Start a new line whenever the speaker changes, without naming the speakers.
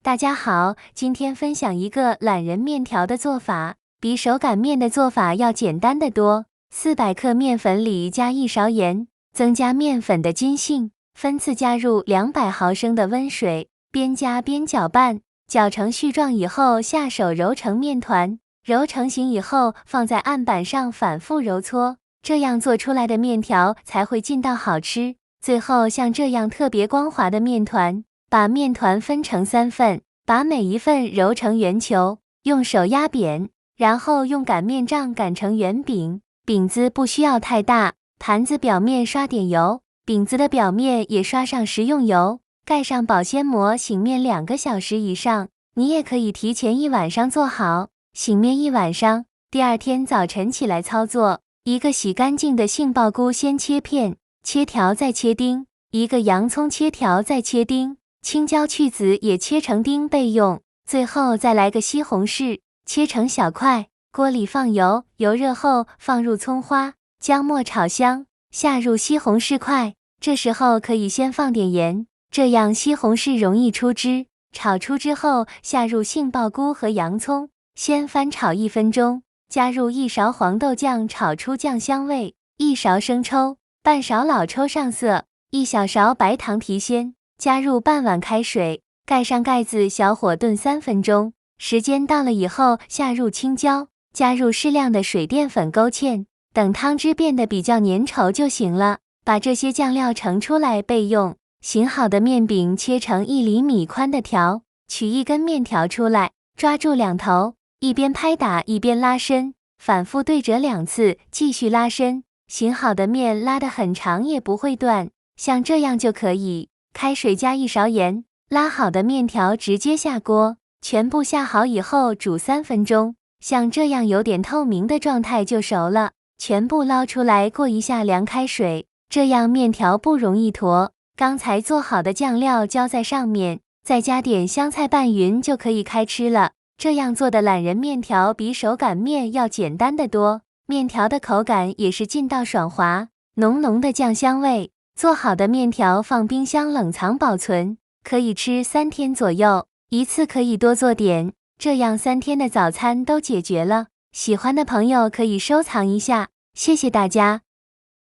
大家好，今天分享一个懒人面条的做法，比手擀面的做法要简单得多。400克面粉里加1勺盐，增加面粉的筋性，分次加入200毫升的温水，边加边搅拌，搅成絮状以后下手揉成面团，揉成型以后放在案板上反复揉搓，这样做出来的面条才会劲道好吃。最后像这样特别光滑的面团，把面团分成3份，把每一份揉成圆球，用手压扁，然后用擀面杖擀成圆饼。饼子不需要太大，盘子表面刷点油，饼子的表面也刷上食用油，盖上保鲜膜醒面2个小时以上。你也可以提前1晚上做好，醒面1晚上，第二天早晨起来操作。一个洗干净的杏鲍菇先切片，切条再切丁，一个洋葱切条再切丁，青椒去籽也切成丁备用。最后再来个西红柿，切成小块，锅里放油，油热后放入葱花、姜末炒香，下入西红柿块，这时候可以先放点盐，这样西红柿容易出汁。炒出之后下入杏鲍菇和洋葱，先翻炒1分钟，加入1勺黄豆酱炒出酱香味，1勺生抽，半勺老抽上色，1小勺白糖提鲜，加入半碗开水，盖上盖子小火炖3分钟。时间到了以后下入青椒，加入适量的水淀粉勾芡，等汤汁变得比较粘稠就行了。把这些酱料盛出来备用。醒好的面饼切成1厘米宽的条，取1根面条出来，抓住两头，一边拍打一边拉伸，反复对折2次，继续拉伸。醒好的面拉得很长也不会断，像这样就可以。开水加1勺盐，拉好的面条直接下锅，全部下好以后煮3分钟，像这样有点透明的状态就熟了。全部捞出来过一下凉开水，这样面条不容易坨。刚才做好的酱料浇在上面，再加点香菜拌匀就可以开吃了。这样做的懒人面条比手擀面要简单得多，面条的口感也是劲道爽滑，浓浓的酱香味。做好的面条放冰箱冷藏保存，可以吃3天左右，一次可以多做点，这样3天的早餐都解决了。喜欢的朋友可以收藏一下，谢谢大家。